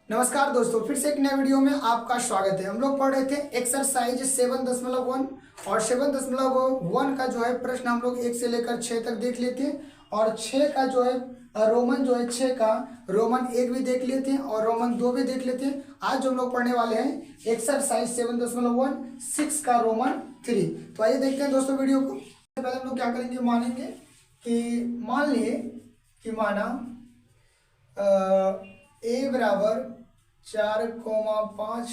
नमस्कार दोस्तों, फिर से एक नए वीडियो में आपका स्वागत है। हम लोग पढ़ रहे थे एक्सरसाइज 7.1 और 7.1 का जो है प्रश्न हम लोग 1 से लेकर 6 तक देख लेते हैं और 6 का जो है रोमन जो है 6 का रोमन 1 भी देख लेते हैं और रोमन 2 भी देख लेते हैं। आज जो हम लोग पढ़ने वाले हैं एक्सरसाइज 7.1 6 का रोमन 3। तो आइए देखते हैं दोस्तों वीडियो को। पहले हम लोग क्या करेंगे, मानेंगे कि मान लिए कि माना ए बराबर 4,5,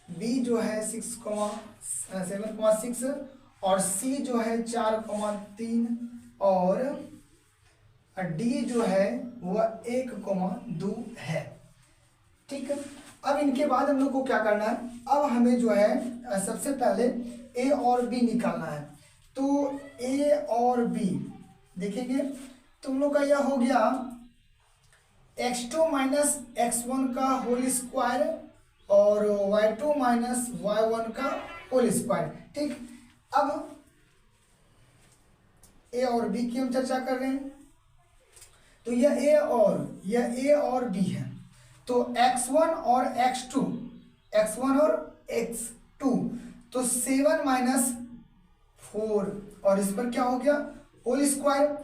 बी जो है 7,6 और सी जो है 4,3 और डी जो है वह 1,2 है। ठीक है, अब इनके बाद हम लोग को क्या करना है, अब हमें जो है सबसे पहले ए और बी निकालना है। तो ए और बी देखेंगे तो हम लोग का यह हो गया x2 माइनस x1 का होल स्क्वायर और y2 माइनस y1 का होल स्क्वायर। ठीक, अब a और b की हम चर्चा कर रहे हैं। तो यह a और b है। तो x1 और x2 तो 7 माइनस 4 और इस पर क्या हो गया होल स्क्वायर,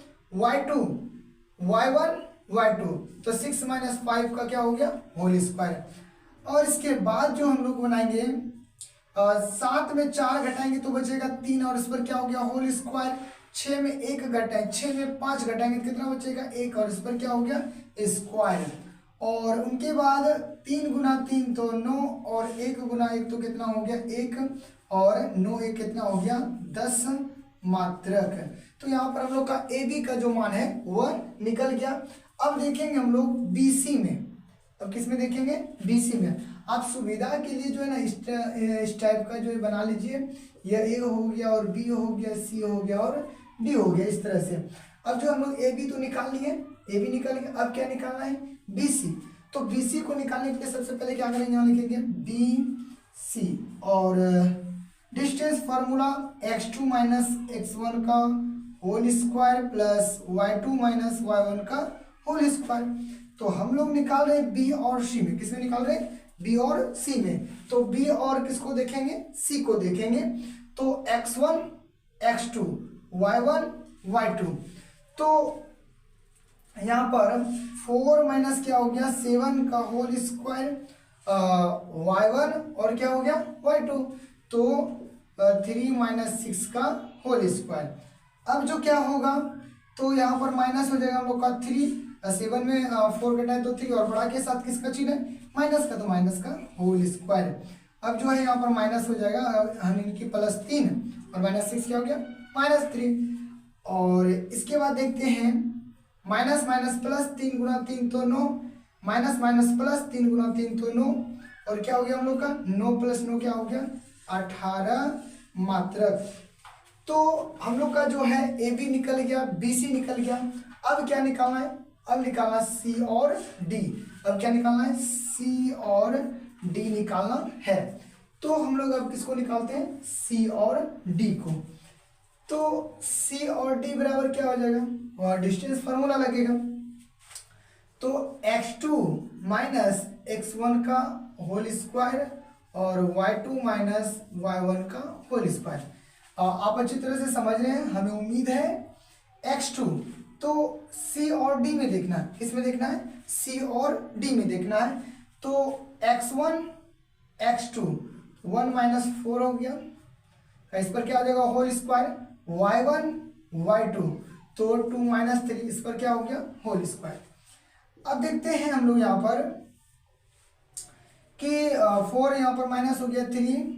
y2 तो 6 माइनस 5 का क्या हो गया होल स्क्वायर। और इसके बाद जो हम लोग बनाएंगे 7 में 4 घटाएंगे तो बचेगा 3 और इस पर क्या हो गया होल स्क्वायर। 6 में 1 घटाएंगे, 6 में 5 घटाएंगे कितना बचेगा 1 और इस पर क्या हो गया स्क्वायर। और उनके बाद 3 गुना 3 तो 9 और 1 गुना 1 तो कितना हो गया 1 और 9 1 कितना हो गया 10 मात्रक। तो यहाँ पर हम लोग का ए बी का जो मान है वह निकल गया। अब देखेंगे हम लोग बीसी में। अब किस में देखेंगे बीसी में। आप सुविधा के लिए जो है ना इस टाइप का जो है बना लीजिए, यह ए हो गया और बी हो गया, सी हो गया और डी हो गया, इस तरह से। अब जो हम लोग ए बी तो निकाल लिए, ए बी निकाल लिए, अब क्या निकालना है बीसी। तो बीसी को निकालने के लिए सबसे पहले क्या करेंगे, यहाँ लिखेंगे बी सी और distance formula x2 minus x1 का whole square plus y2 minus y1 का होल स्क्वायर। तो हम लोग निकाल रहे हैं बी और सी में। किसमें निकाल रहे हैं बी और सी में। तो बी और किसको देखेंगे सी को देखेंगे। तो x1 x2 y1 y2 तो यहाँ पर 4 माइनस क्या हो गया 7 का होल स्क्वायर y1 और क्या हो गया y2 तो 3 माइनस 6 का होल स्क्वायर। अब जो क्या होगा तो यहाँ पर माइनस हो जाएगा हम लोग का 3, 7 में 4 घटाए तो 3 और बड़ा के साथ किसका चिन्ह है माइनस का, तो माइनस का होल स्क्वायर। अब जो है यहाँ पर माइनस हो जाएगा, हम इनकी प्लस 3 और माइनस 6 क्या हो गया माइनस 3। और इसके बाद देखते हैं माइनस माइनस प्लस 3 गुना 3 तो 9, माइनस माइनस प्लस 3 गुना 3 तो 9 और क्या हो गया हम लोग का 9 प्लस 9 क्या हो गया 18 मात्रक। तो हम लोग का जो है ए बी निकल गया, बी सी निकल गया। अब क्या निकालना है, अब निकालना सी और डी। अब क्या निकालना है सी और डी निकालना है। तो हम लोग अब किसको निकालते हैं सी और डी को। तो सी और डी बराबर क्या हो जाएगा और डिस्टेंस फार्मूला लगेगा। तो x2 माइनस x1 का होल स्क्वायर और y2 माइनस y1 का होल स्क्वायर। आप अच्छी तरह से समझ रहे हैं, हमें उम्मीद है। x2 तो c और d में देखना है, किसमें देखना है c और d में देखना है। तो x1 x2 1 माइनस 4 हो गया, इस पर क्या हो जाएगा होल स्क्वायर, y1 y2 तो 2 माइनस 3 इस पर क्या हो गया होल स्क्वायर। अब देखते हैं हम लोग यहाँ पर कि 4 यहाँ पर माइनस हो गया 3,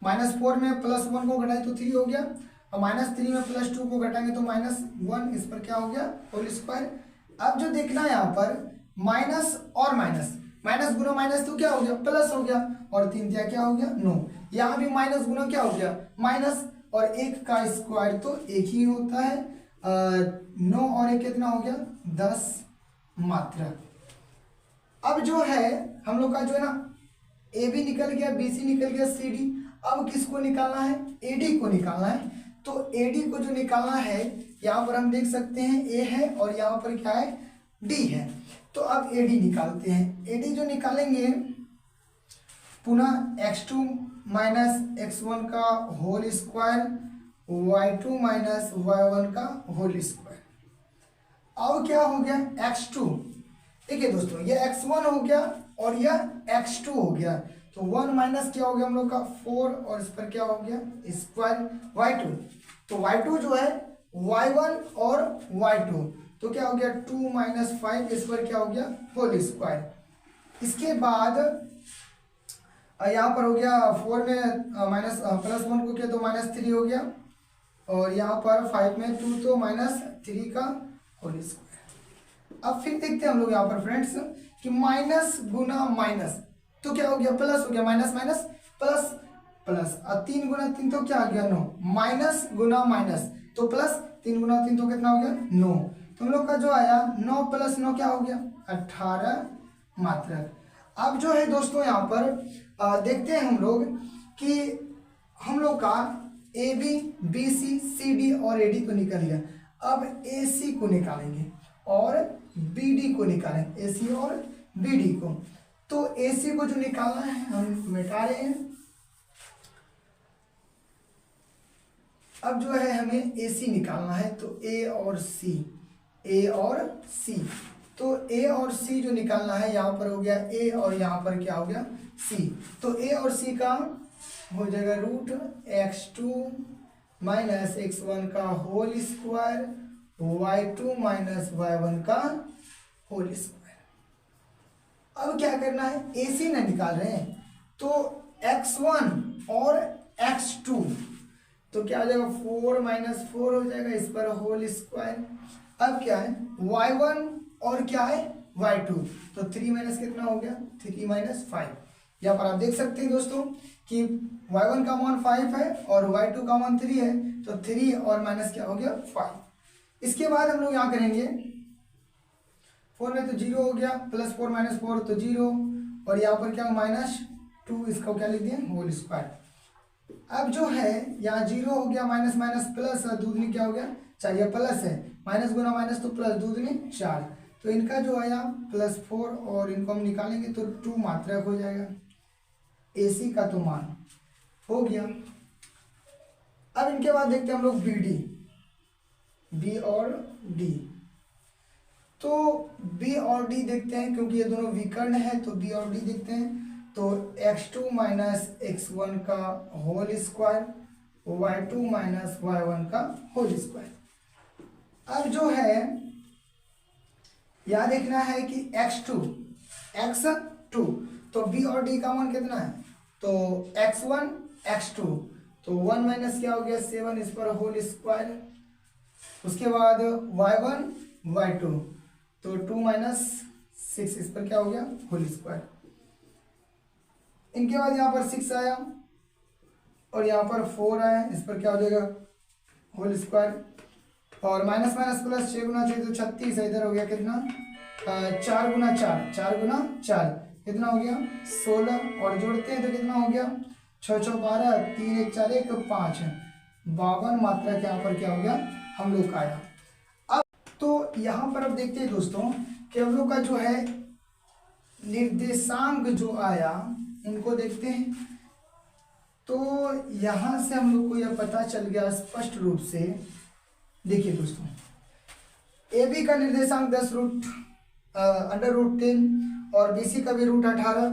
माइनस 4 में प्लस 1 को घटाए तो 3 हो गया और माइनस 3 में प्लस 2 को घटाएंगे तो माइनस 1, इस पर क्या हो गया होल स्क्वायर। अब जो देखना है यहाँ पर माइनस और माइनस, माइनस गुना माइनस तो क्या हो गया प्लस हो गया और 3 क्या हो गया 9। यहाँ भी माइनस गुना क्या हो गया माइनस और 1 का स्क्वायर तो 1 ही होता है, 9 और 1 कितना हो गया 10 मात्रा। अब जो है हम लोग का जो है ना ए बी निकल गया, बी सी निकल गया, सी डी। अब किसको निकालना है ए डी को निकालना है। तो ए डी को जो निकालना है यहाँ पर हम देख सकते हैं ए है और यहाँ पर क्या है डी है। तो अब एडी निकालते हैं। एडी जो निकालेंगे पुनः x2 माइनस x1 का whole square y2 minus y1 का होल स्क्वायर। अब क्या हो गया x2, देखिए दोस्तों ये x1 हो गया और यह x2 हो गया, तो 1 माइनस क्या हो गया हम लोग का 4 और इस पर क्या हो गया स्क्वायर y2, तो y2 जो है y1 और y2, तो क्या हो गया 2 माइनस 5 इस पर क्या हो गया होल स्क्वायर। इसके बाद यहाँ पर हो गया 4 में माइनस प्लस 1 को किया तो -3 हो गया, और यहाँ पर 5 में 2 तो -3 का होल स्क्वायर। अब फिर देखते हैं हम लोग यहाँ पर फ्रेंड्स कि माइनस गुना माइनस तो क्या हो गया प्लस हो गया, माइनस माइनस प्लस प्लस, और 3 गुना 3 तो क्या आ गया 9, माइनस गुना माइनस तो प्लस, 3 गुना 3 तो कितना हो गया 9, तो हम लोग का जो आया 9 प्लस 9 क्या हो गया 18 मात्रक। अब जो है दोस्तों यहाँ पर देखते हैं हम लोग कि हम लोग का A B B C C D और ए डी तो निकल गया, अब ए सी को निकालेंगे और बी डी को निकालेंगे, ए सी और बी डी को। तो ए सी को जो निकालना है हम मिटा रहे हैं। अब जो है हमें ए सी निकालना है, तो ए और सी, ए और सी, तो ए और सी जो निकालना है यहाँ पर हो गया ए और यहाँ पर क्या हो गया सी, तो ए और सी का हो जाएगा रूट x2 माइनस x1 का whole square y2 minus y1 का होल स्क्वायर। अब क्या करना है, ए सी ना निकाल रहे हैं तो x1 और x2 तो क्या हो जाएगा 4 माइनस 4 हो जाएगा, इस पर होल स्क्वायर। अब क्या है y1 और क्या है y2, तो 3 माइनस कितना हो गया 3 माइनस 5। यहाँ पर आप देख सकते हैं दोस्तों कि y1 का मान 5 है और y2 का मान 3 है, तो 3 और माइनस क्या हो गया 5। इसके बाद हम लोग यहाँ करेंगे 4 में तो 0 हो गया, प्लस 4 माइनस 4 तो 0, और यहाँ पर क्या -2, इसको क्या लिख दिए होल स्क्वायर। अब जो है यहाँ 0 हो गया, माइनस माइनस प्लस, दूधनी क्या हो गया 4, यह प्लस है, माइनस गुना माइनस तो प्लस, दूधनी 4, तो इनका जो आया +4 और इनको हम निकालेंगे तो 2 मात्रक हो जाएगा। AC का तो मान हो गया। अब इनके बाद देखते हैं हम लोग BD, B और D, तो B और D देखते हैं क्योंकि ये दोनों विकर्ण है, तो B और D देखते हैं। तो x2 माइनस x1 का whole square y2 minus y1 का होल स्क्वायर। अब जो है यह देखना है कि x2 तो B और D का मान कितना है, तो x1 x2, तो 1 माइनस क्या हो गया 7, इस पर होल स्क्वायर। उसके बाद y1 y2, तो 2 माइनस 6, इस पर क्या हो गया होल स्क्वायर। इनके बाद यहाँ पर 6 आया और यहाँ पर 4 आया, इस पर क्या हो जाएगा होल स्क्वायर, और माइनस माइनस प्लस 6 गुना 6 तो 36 है, इधर हो गया कितना 4 गुना 4, 4 गुना 4 कितना हो गया 16, और जोड़ते हैं तो कितना हो गया 6 6 12, 3 1 4 1 5, 52 मात्रक यहाँ पर क्या हो गया हम लोग का आया। अब तो यहाँ पर अब देखते हैं दोस्तों कि हम लोग का जो है निर्देशांक जो आया उनको देखते हैं। तो यहाँ से हम लोग को यह पता चल गया स्पष्ट रूप से, देखिए दोस्तों AB का निर्देशांक 10 रूट √10 और BC का भी √18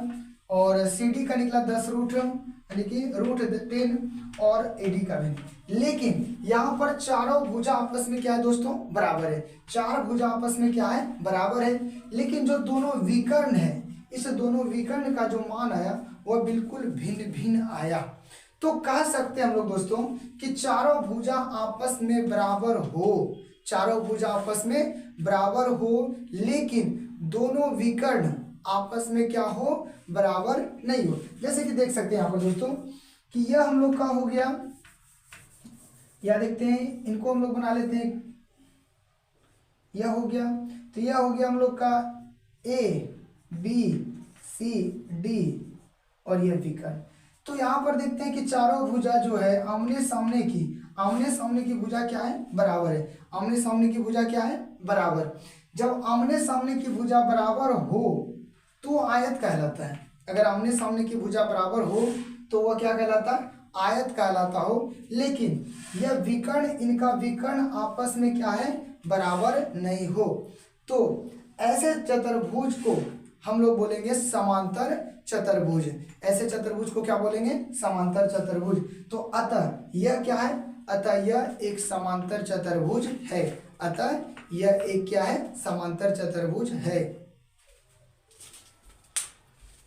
और CD का निकला 10 रूट यानी कि √10 और AD का भी। लेकिन यहाँ पर चारों भुजा आपस में क्या है दोस्तों बराबर है, चार भुजा आपस में क्या है बराबर है, लेकिन जो दोनों विकर्ण है इस दोनों विकर्ण का जो मान आया वह बिल्कुल भिन्न भिन्न आया। तो कह सकते हैं हम लोग दोस्तों कि चारों भुजा आपस में बराबर हो, चारों भुजा आपस में बराबर हो, लेकिन दोनों विकर्ण आपस में क्या हो बराबर नहीं हो। जैसे कि देख सकते हैं यहाँ पर दोस्तों कि यह हम लोग का हो गया, यह देखते हैं इनको हम लोग बना लेते हैं, यह हो गया, तो यह हो गया हम लोग का A B C D और यह विकर्ण। तो यहाँ पर देखते हैं कि चारों भुजा जो है आमने सामने की भुजा क्या है बराबर है, आमने सामने की भुजा क्या है बराबर। जब आमने सामने की भुजा बराबर हो तो आयत कहलाता है। अगर आमने सामने की भुजा बराबर हो तो वह क्या कहलाता है? आयत कहलाता हो। लेकिन यह विकर्ण, इनका विकर्ण आपस में क्या है? बराबर नहीं हो, तो ऐसे चतुर्भुज को हम लोग बोलेंगे समांतर चतुर्भुज। ऐसे चतुर्भुज को क्या बोलेंगे? समांतर चतुर्भुज। तो अतः यह क्या है? अतः यह एक समांतर चतुर्भुज है। अतः यह एक क्या है? समांतर चतुर्भुज है।